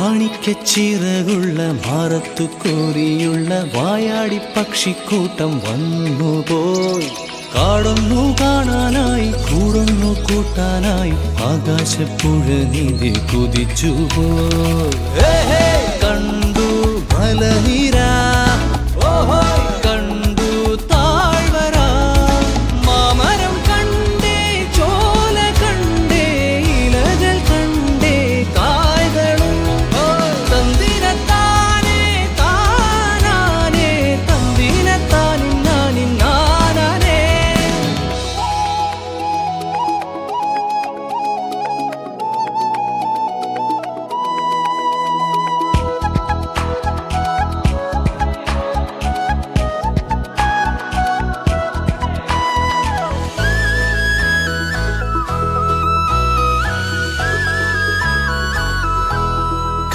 മാണിക്കച്ചിറകുള്ള മാറത്തു കോരിയുള്ള വായാടി പക്ഷിക്കൂട്ടം വന്നുപോയി. കാടൊന്നു കാണാനായി കൂടൊന്നു കൂട്ടാനായി ആകാശപ്പുഴ നീതി കുതിച്ചുപോയി. കണ്ടു മലനിര, കണ്ടു താഴ്വര, മാമരം കണ്ടേ, ചോല കണ്ടേ, ഇലകൾ കണ്ടേ, കായ്കളും തന്തിരത്താനേ താനാനേ, തന്തിരത്താനിന്നാനിന്നാനേ.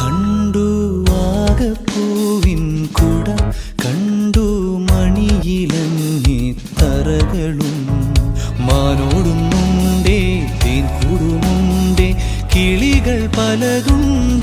കണ്ടു വാഗപ്പൂവിൻ കുട, കണ്ടു മണിയിലങ്ങി തറകളും, മാനോടുമുണ്ടേ തേൻ കൂടുമുണ്ടേ, കിളികൾ പലതുണ്ട്